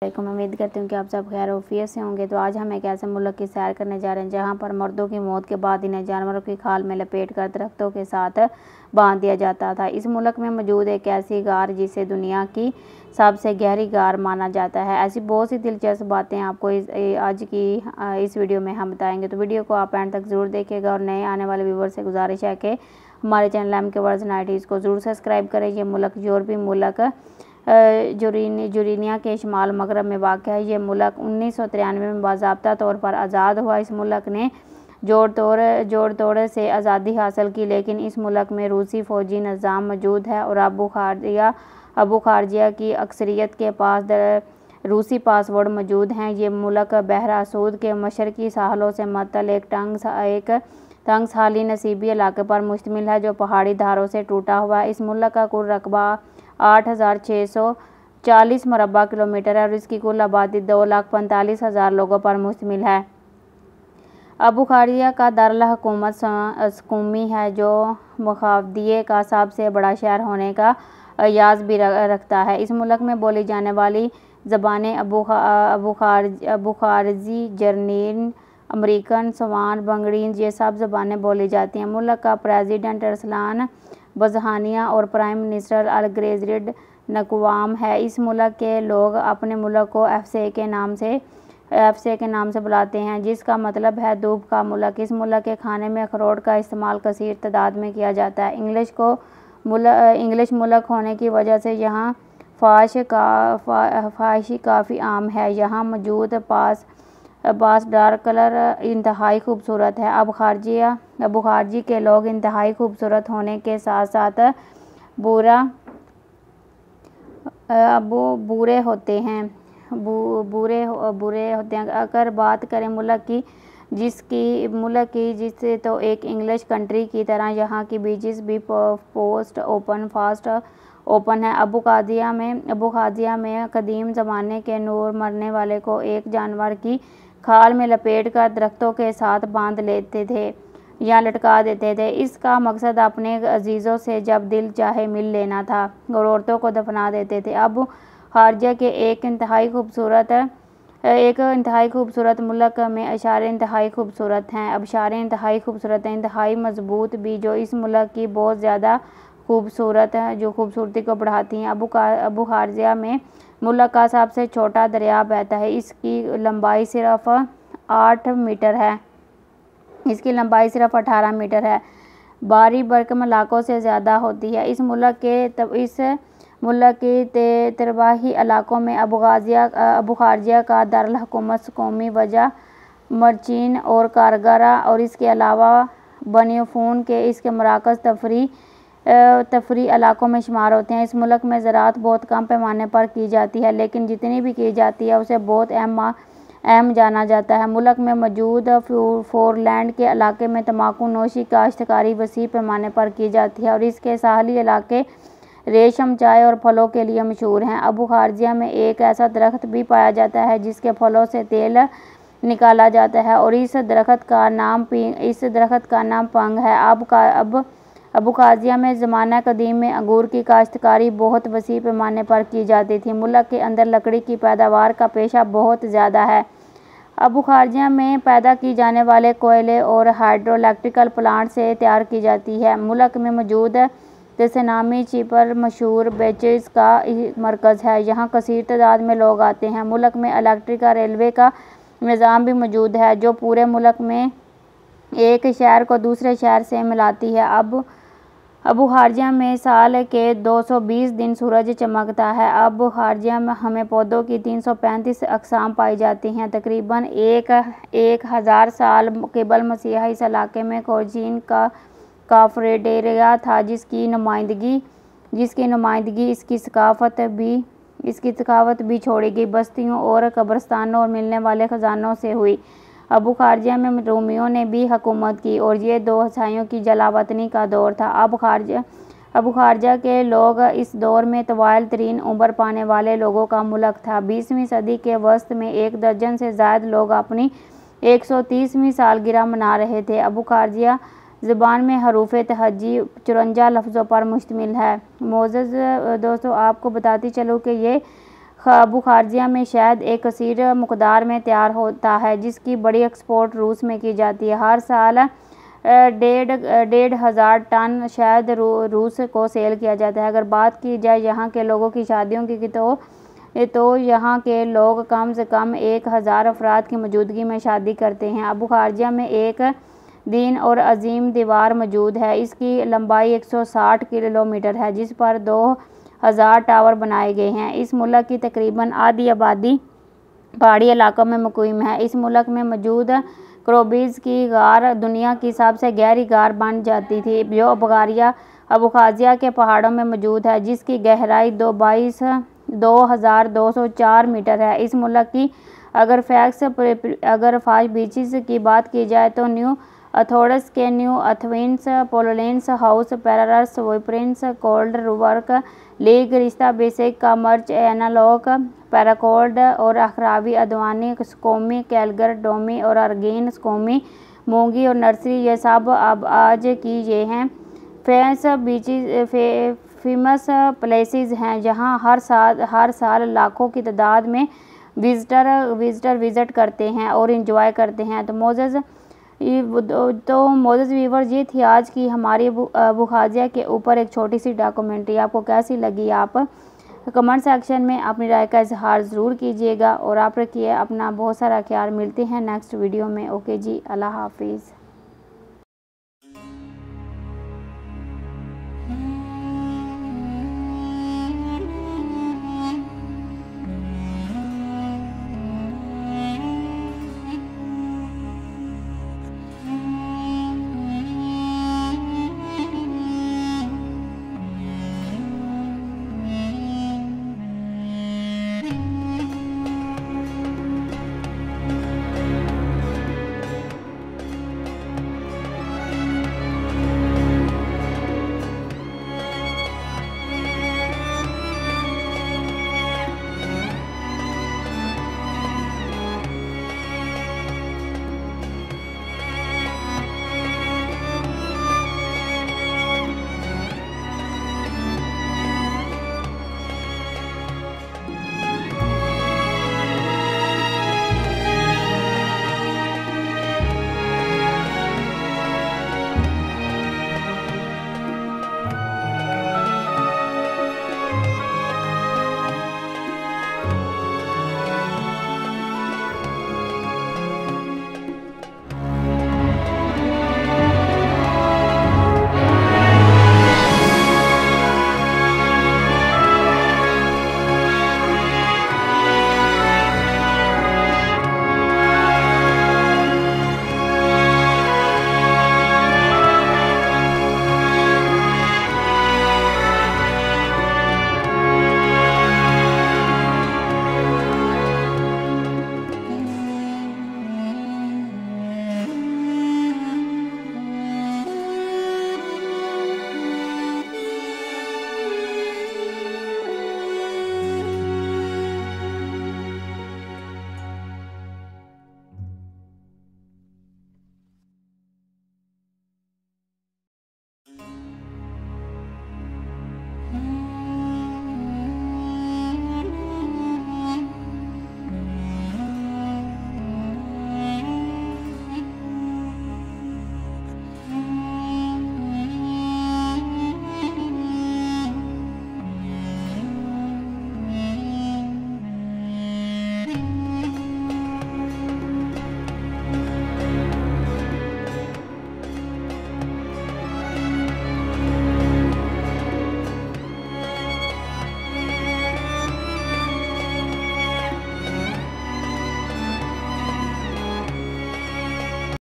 मैं उम्मीद करती हूँ कि आप सब खैर वफियत से होंगे। तो आज हम एक ऐसे मुल्क की सैर करने जा रहे हैं जहाँ पर मर्दों की मौत के बाद इन्हें जानवरों की खाल में लपेट कर दरख्तों के साथ बांध दिया जाता था। इस मुल्क में मौजूद एक ऐसी गार जिसे दुनिया की सबसे गहरी गार माना जाता है। ऐसी बहुत सी दिलचस्प बातें आपको आज की इस वीडियो में हम बताएंगे। तो वीडियो को आप एंड तक ज़रूर देखिएगा और नए आने वाले व्यूवर से गुजारिश है कि हमारे चैनल एम के वर्ल्ड 90s को ज़रूर सब्सक्राइब करें। ये मुल्क यूरोपीय मुल्क जुरीनिया के शुमाल मगरब में वाक़ है। ये मुल्क 1993 में बाज़ाब्ता तौर पर आज़ाद हुआ। इस मुल्क ने जोड़ तोड़ से आज़ादी हासिल की, लेकिन इस मुल्क में रूसी फ़ौजी निज़ाम मौजूद है और अबू खारजिया की अक्सरियत के पास रूसी पासपोर्ट मौजूद हैं। ये मुल्क बहर असूद के मशरक़ी साहलों से मुअत्तल एक तंग साहली नसीबी इलाके पर मुश्तमिल है जो पहाड़ी धारों से टूटा हुआ है। इस मुल्क का कुल रकबा 8,640 मुरबा किलोमीटर है और इसकी कुल आबादी 2,45,000 लोगों पर मुश्तमिल है। अबू खारजिया का दारुल हुकूमत सुकूमी है जो मुखावदिये का सबसे बड़ा शहर होने का याज़ भी रखता है। इस मुल्क में बोली जाने वाली ज़बानें अबू खारजी, जर्मन, अमेरिकन, स्वान, बंगड़ी ये सब ज़बानें बोली जाती हैं। मुल्क का प्रेसिडेंट अरसलान बज़हानिया और प्राइम मिनिस्टर अलग्रेजिड नकवाम है। इस मुल्क के लोग अपने मुल्क को एफसे के नाम से बुलाते हैं, जिसका मतलब है धूप का मुल्क। इस मुल्क के खाने में अखरोट का इस्तेमाल कसीर तादाद में किया जाता है। इंग्लिश मुल्क होने की वजह से यहाँ फाहिशी काफ़ी आम है। यहाँ मौजूद बास डार्क कलर इंतहाई खूबसूरत है। अबू खारजी के लोग इंतहाई खूबसूरत होने के साथ साथ बुरे होते हैं। अगर बात करें मुल्क की जिससे तो एक इंग्लिश कंट्री की तरह यहाँ की बीचेस भी फास्ट ओपन है। अबू खारजिया में कदीम ज़माने के नूर मरने वाले को एक जानवर की खाल में लपेट कर दरख्तों के साथ बांध लेते थे या लटका देते थे। इसका मकसद अपने अजीज़ों से जब दिल चाहे मिल लेना था और औरतों को दफना देते थे। अबू खारजिया के एक इंतहाई खूबसूरत मुल्क में अशारे इंतहाई खूबसूरत हैं। इंतहाई मजबूत भी, जो इस मुल्क की बहुत ज़्यादा खूबसूरती को बढ़ाती हैं। अबू खारजिया में मुल्क का सबसे छोटा दरिया बहता है। इसकी लंबाई सिर्फ 18 मीटर है। बारी बरकम इलाकों से ज़्यादा होती है। इस मुल्क के तरवाही इलाकों में अबू खारजिया का दारुल हुकूमत सुकूमी वजह मरचीन और कारगरा और इसके अलावा बनियोफून के इसके मराकज़ तफरी इलाकों में शुमार होते हैं। इस मुल्क में ज़राअत बहुत कम पैमाने पर की जाती है, लेकिन जितनी भी की जाती है उसे बहुत अहम जाना जाता है। मुल्क में मौजूद फोरलैंड के इलाके में तंबाकू नोशी काश्तकारी वसी पैमाने पर की जाती है और इसके साहली इलाके रेशम, चाय और फलों के लिए मशहूर हैं। अबू खारजिया में एक ऐसा दरख्त भी पाया जाता है जिसके फलों से तेल निकाला जाता है और इस दरख्त का नाम पंग है। अबू खारजिया में ज़माना कदीम में अंगूर की काश्तकारी बहुत वसी पैमाने पर की जाती थी। मुल्क के अंदर लकड़ी की पैदावार का पेशा बहुत ज़्यादा है। अबू खारजिया में पैदा की जाने वाले कोयले और हाइड्रोइलेक्ट्रिकल प्लांट से तैयार की जाती है। मुल्क में मौजूद तसनामी चिपर मशहूर बेचेस का मरकज़ है। यहाँ कसीर तादाद में लोग आते हैं। मुल्क में इलेक्ट्रिक रेलवे का निज़ाम भी मौजूद है जो पूरे मुल्क में एक शहर को दूसरे शहर से मिलाती है। अबू खारजिया में साल के 220 दिन सूरज चमकता है। अबू खारजिया में हमें पौधों की 335 अक़साम पाई जाती हैं। तकरीबन 1000 साल क़बल मसीह इस इलाके में कोरजीन का काफ़रेडेरिया था, जिसकी नुमाइंदगी इसकी सकाफ़त भी छोड़ी गई बस्तियों और कब्रस्तानों और मिलने वाले ख़जानों से हुई। अबू खारजिया में रोमियों ने भी हुकूमत की और ये 2 ईसाइयों की जलावतनी का दौर था। अबू खारजिया के लोग इस दौर में तवाइल तरीन उम्र पाने वाले लोगों का मुल्क था। 20वीं सदी के वस्त में 1 दर्जन से ज़ायद लोग अपनी 130वीं सालगिरह मना रहे थे। अबू खारजिया ज़बान में हरूफ तहजी 54 लफ्ज़ों पर मुश्तमिल है। मोअज़्ज़ज़ दोस्तों, आपको बताती चलूँ कि ये अबू खारजिया में शहद एक कसीर मकदार में तैयार होता है, जिसकी बड़ी एक्सपोर्ट रूस में की जाती है। हर साल 1,500 टन शहद रूस को सेल किया जाता है। अगर बात की जाए यहाँ के लोगों की शादियों की तो यहाँ के लोग कम से कम 1,000 अफराद की मौजूदगी में शादी करते हैं। अबू खारजिया में एक दिन और अजीम दीवार मौजूद है। इसकी लंबाई 160 किलोमीटर है, जिस पर 2000 टावर बनाए गए हैं। इस मुल्क की तकरीबन आधी आबादी पहाड़ी इलाकों में मुक़ीम है। इस मुल्क में मौजूद क्रोबीज़ की गार दुनिया की सबसे गहरी गार बन जाती थी, जो अबू खारजिया के पहाड़ों में मौजूद है, जिसकी गहराई 2204 मीटर है। इस मुल्क की अगर फाइव बीचेस की बात की जाए तो न्यू अथोरस के न्यू अथविन्स, पोलोलेंस, हाउस पैरारस, विप्रिंस, कोल्ड वर्क, लीग, रिश्ता बेसिक का मर्च, एनालॉक, पैराकोल्ड और अखरावी, अदवानी, स्कोमी, कैलगर, डोमी और अर्गीन, स्कोमी, मूंगी और नर्सरी, ये सब अब आज की ये हैं फेमस प्लेसेस हैं, जहां हर साल लाखों की तादाद में विजिटर विजिट करते हैं और इंजॉय करते हैं। तो मोज़ेज़ व्यूवर्स, ये थी आज की हमारी अबू खारजिया के ऊपर एक छोटी सी डॉक्यूमेंट्री। आपको कैसी लगी आप कमेंट सेक्शन में अपनी राय का इजहार ज़रूर कीजिएगा और आप रखिए अपना बहुत सारा ख्याल। मिलते हैं नेक्स्ट वीडियो में। ओके जी, अल्लाह हाफिज़।